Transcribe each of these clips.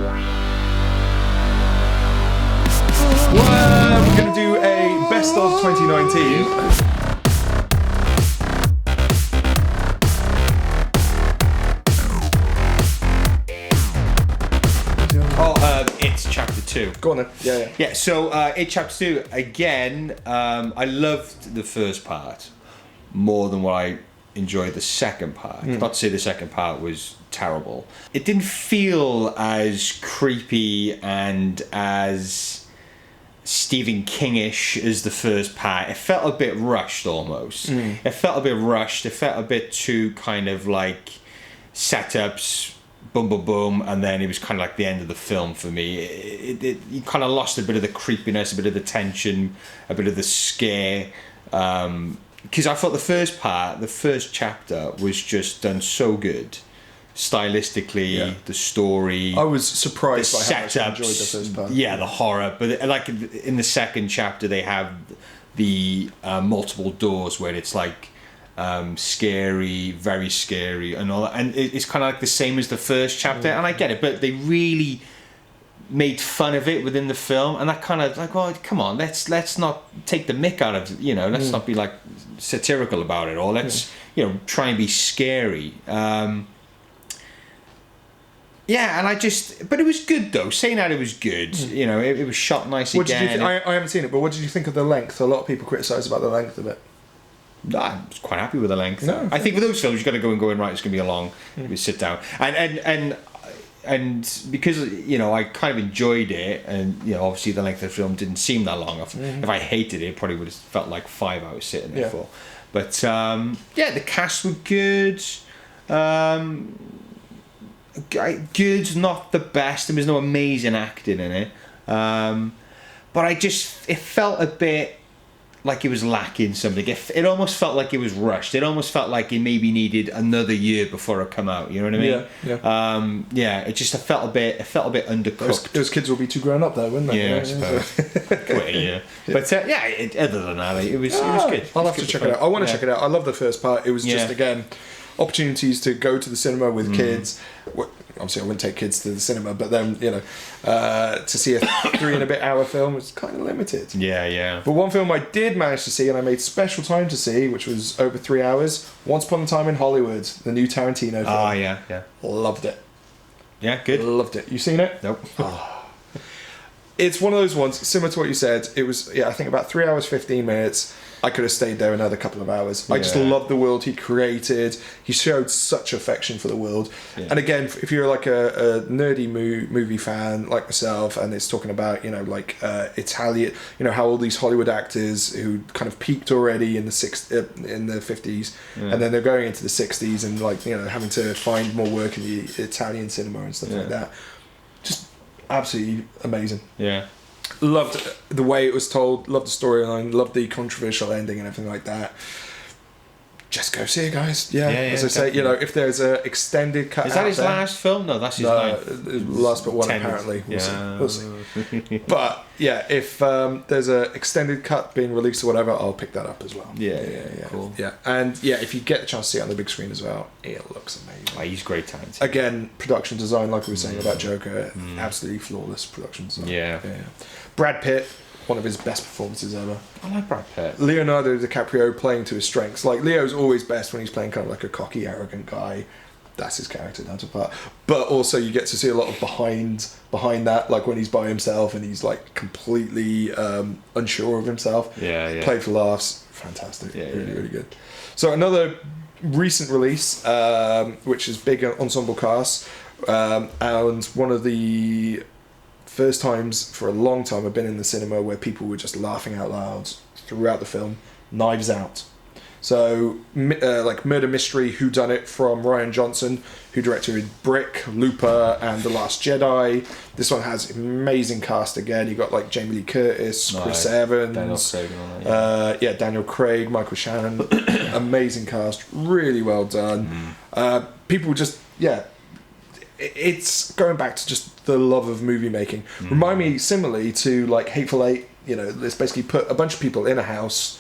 We're going to do a best of 2019. It's chapter 2. Go on then. Yeah, so It chapter 2, again, I loved the first part more than what I enjoyed the second part. Not to say the second part was terrible. It didn't feel as creepy and as Stephen King-ish as the first part. It felt a bit rushed almost. It felt a bit rushed. It felt a bit too kind of like setups, boom, boom, boom, and then it was kind of like the end of the film for me. You kind of lost a bit of the creepiness, a bit of the tension, a bit of the scare. Because I thought the first part, the first chapter, was just done so good. Stylistically, the story. I was surprised by how much I enjoyed the first part. Yeah, the horror. But like in the second chapter, they have the multiple doors where it's like scary, very scary, and all that. And it's kind of like the same as the first chapter. And I get it, but they really made fun of it within the film, and that kind of like, well, come on, let's not take the mick out of, you know, let's not be like satirical about it, or let's you know, try and be scary. Yeah, and but it was good though. Saying that, it was good. You know, it was shot nice again. I haven't seen it, but what did you think of the length? A lot of people criticise about the length of it. I was quite happy with the length. No, I think with those films, you've got to go in, right, it's going to be a long, we sit down. And because, you know, I kind of enjoyed it, and, you know, obviously the length of the film didn't seem that long. If I hated it, probably would have felt like 5 hours sitting there for. But, yeah, the cast were good. Good, not the best. There was no amazing acting in it. But it felt a bit like it was lacking something. It almost felt like it was rushed. It almost felt like it maybe needed another year before it come out. You know what I mean? Yeah. It felt a bit undercooked. Those kids will be too grown up though, wouldn't they? Yeah, I suppose. But other than that, it was good. I'll have to check it out. I want to check it out. I love the first part. It was just, again, opportunities to go to the cinema with kids. Obviously I wouldn't take kids to the cinema, but then, you know, to see a 3 and a bit hour film was kind of limited. But one film I did manage to see, and I made special time to see, which was over 3 hours, Once Upon a Time in Hollywood, the new Tarantino film. Yeah. Loved it. Yeah, good. Loved it. You seen it? Nope. It's one of those ones, similar to what you said. It was, I think about 3 hours, 15 minutes. I could have stayed there another couple of hours. I just loved the world he created. He showed such affection for the world. And again, if you're like a nerdy movie fan like myself, and it's talking about, you know, like Italian, you know, how all these Hollywood actors who kind of peaked already in the 50s, and then they're going into the 60s and, like, you know, having to find more work in the Italian cinema and stuff like that. Just absolutely amazing. Loved the way it was told, loved the storyline, loved the controversial ending and everything like that. Just go see it, guys. As I say, you know, if there's a extended cut, is that his last film? No, that's his last but one 10th. Apparently. We'll see. But yeah, if there's a extended cut being released or whatever, I'll pick that up as well. Cool. And if you get the chance to see it on the big screen as well, it looks amazing. Oh, he's great talent. Again, production design, like we were saying about Joker, absolutely flawless production design. Brad Pitt, one of his best performances ever. I like Brad Pitt. Leonardo DiCaprio playing to his strengths. Like, Leo's always best when he's playing kind of like a cocky, arrogant guy. That's his character down to part. But also you get to see a lot of behind that, like when he's by himself and he's like completely unsure of himself. Played for laughs. Fantastic. Really good. So another recent release, which is big ensemble cast, and one of the first times for a long time I've been in the cinema where people were just laughing out loud throughout the film. Knives Out. So, like murder mystery whodunit from Rian Johnson, who directed Brick, Looper, and The Last Jedi. This one has amazing cast again. You got like Jamie Lee Curtis, Chris Evans, Daniel Craig, Michael Shannon. Amazing cast, really well done. People just it's going back to just the love of movie making. Remind me similarly to like Hateful Eight. You know, let's basically put a bunch of people in a house,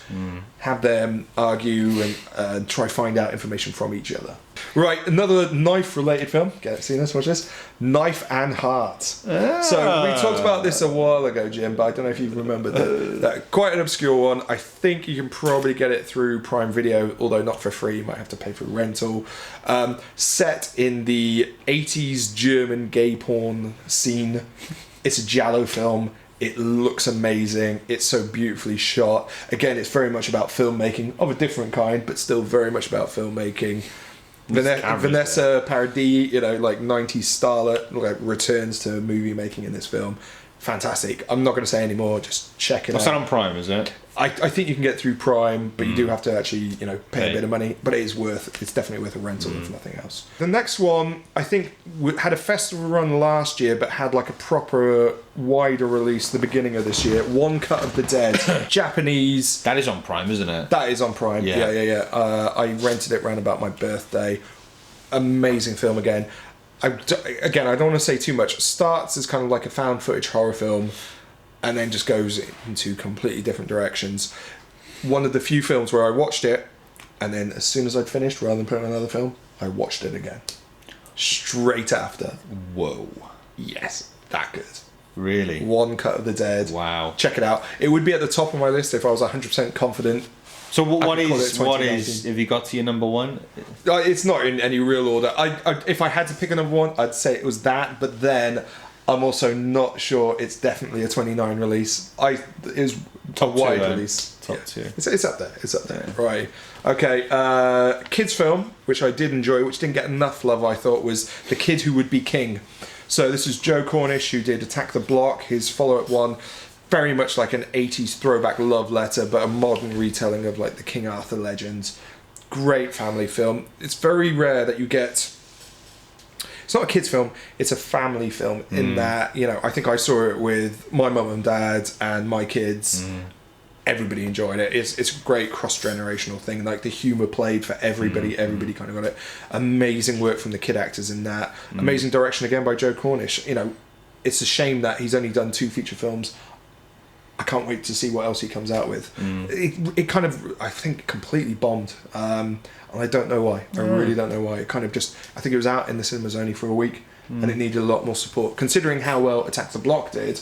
have them argue and try find out information from each other. Right, another knife-related film. Seen this? Watch this. Knife and Heart. Ah. So we talked about this a while ago, Jim, but I don't know if you remember that. Quite an obscure one. I think you can probably get it through Prime Video, although not for free. You might have to pay for rental. Set in the 80s German gay porn scene. It's a giallo film. It looks amazing. It's so beautifully shot. Again, it's very much about filmmaking of a different kind, but still very much about filmmaking. Vanessa Paradis, like 90s starlet, like returns to movie making in this film. Fantastic. I'm not going to say any more. Just check it out. What's that on Prime, is it? I think you can get through Prime, but you do have to actually, pay a bit of money. But it's definitely worth a rental if nothing else. The next one, I think, had a festival run last year, but had like a proper wider release the beginning of this year. One Cut of the Dead, Japanese. That is on Prime, isn't it? That is on Prime. Yeah. I rented it around about my birthday. Amazing film again. I don't want to say too much. Starts as kind of like a found footage horror film, and then just goes into completely different directions. One of the few films where I watched it, and then as soon as I'd finished, rather than putting on another film, I watched it again. Straight after. Whoa. Yes, that good. Really? One Cut of the Dead. Wow. Check it out. It would be at the top of my list if I was 100% confident. So what is, have you got to your number one? It's not in any real order. If I had to pick a number one, I'd say it was that, but then I'm also not sure it's definitely a 29 release. It was Top a wide two, release. Top two. It's up there. It's up there. Yeah. Right. Okay. Kids film, which I did enjoy, which didn't get enough love, I thought, was The Kid Who Would Be King. So this is Joe Cornish, who did Attack the Block, his follow-up one. Very much like an 80s throwback love letter, but a modern retelling of like the King Arthur legends. Great family film. It's very rare that you get... It's not a kids film, it's a family film in that, I think I saw it with my mum and dad and my kids. Everybody enjoyed it. It's a great cross-generational thing. Like the humour played for everybody. Everybody kind of got it. Amazing work from the kid actors in that. Amazing direction again by Joe Cornish. It's a shame that he's only done 2 feature films. I can't wait to see what else he comes out with. It kind of, I think, completely bombed. And I don't know why. I really don't know why. It kind of just, I think it was out in the cinemas only for a week and it needed a lot more support. Considering how well Attack the Block did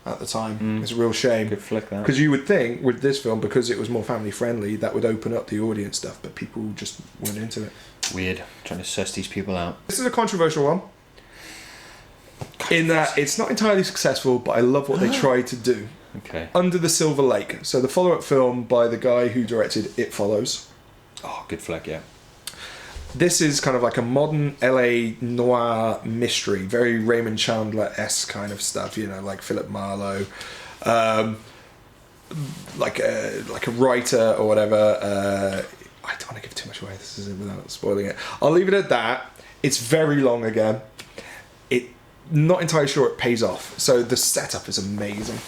at the time, it's a real shame. Good flick, that. Because you would think with this film, because it was more family friendly, that would open up the audience stuff, but people just weren't into it. Weird. Trying to suss these people out. This is a controversial one. In that it's not entirely successful, but I love what they tried to do. Okay. Under the Silver Lake. So the follow-up film by the guy who directed It Follows. Oh, good flick, yeah. This is kind of like a modern LA noir mystery, very Raymond Chandler-esque kind of stuff, like Philip Marlowe, like a writer or whatever. I don't want to give too much away. This is without spoiling it. I'll leave it at that. It's very long again. Not entirely sure it pays off. So the setup is amazing,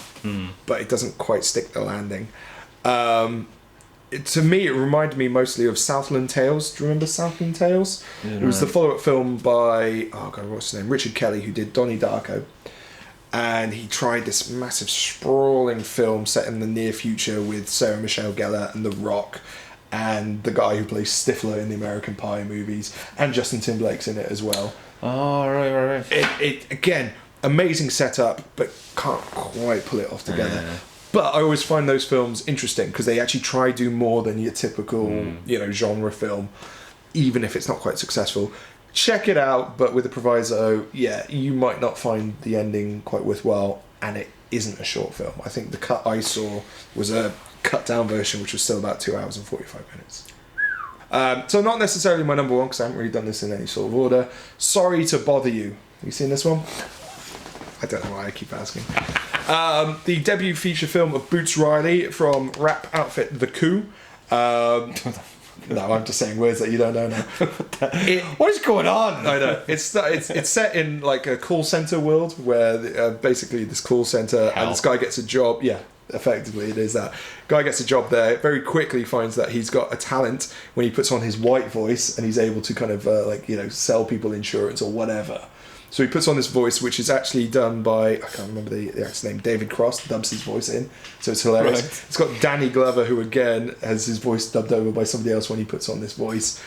but it doesn't quite stick the landing. To me, it reminded me mostly of Southland Tales. Do you remember Southland Tales? Yeah, it was the follow-up film by, what's his name? Richard Kelly, who did Donnie Darko. And he tried this massive sprawling film set in the near future with Sarah Michelle Gellar and The Rock and the guy who plays Stifler in the American Pie movies, and Justin Timberlake's in it as well. Oh, right. It again, amazing setup, but can't quite pull it off together. But I always find those films interesting because they actually try to do more than your typical, genre film, even if it's not quite successful. Check it out, but with the proviso, you might not find the ending quite worthwhile, and it isn't a short film. I think the cut I saw was a cut down version, which was still about 2 hours and 45 minutes. So not necessarily my number one, because I haven't really done this in any sort of order. Sorry to Bother You. Have you seen this one? I don't know why I keep asking. The debut feature film of Boots Riley from rap outfit The Coup. No, I'm just saying words that you don't know now. What is going on? I know. It's set in like a call center world where basically this call center and this guy gets a job. Yeah, effectively it is that. Guy gets a job there, very quickly finds that he's got a talent when he puts on his white voice and he's able to kind of sell people insurance or whatever. So he puts on this voice, which is actually done by, I can't remember the actor's name, David Cross, dubs his voice in. So it's hilarious. Right. It's got Danny Glover, who again has his voice dubbed over by somebody else when he puts on this voice.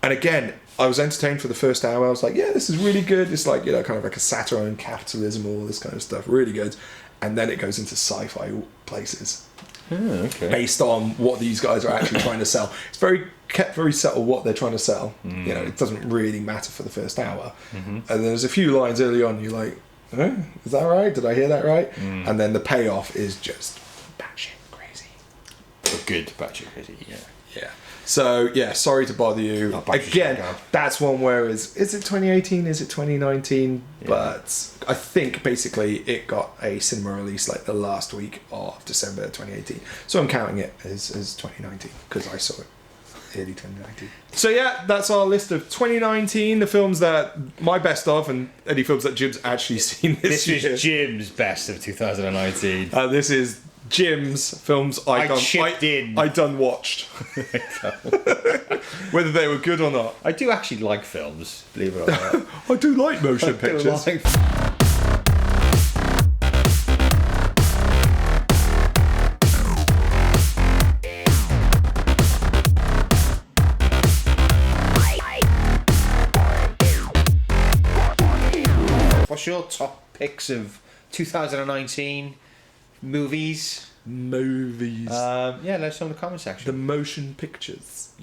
And again, I was entertained for the first hour. I was like, yeah, this is really good. It's like, you know, kind of like a satire on capitalism, all this kind of stuff. Really good. And then it goes into sci-fi places. Oh, okay. Based on what these guys are actually trying to sell. It's kept very subtle what they're trying to sell. You know, it doesn't really matter for the first hour. And there's a few lines early on, you're like, oh, is that right? Did I hear that right? And then the payoff is just batshit crazy. A good batshit crazy, yeah. Yeah. So, yeah, sorry to bother you. Again, that's one where is it 2018? Is it 2019? Yeah. But I think basically it got a cinema release like the last week of December 2018. So I'm counting it as 2019 because I saw it early 2019. So yeah, that's our list of 2019, the films that my best of, and any films that Jim's actually seen this year. This is Jim's best of 2019. This is Jim's films I done watched. Whether they were good or not. I do actually like films, believe it or not. I do like motion pictures. What's your top picks of 2019 movies? Yeah, let us know in the comment section. The motion pictures.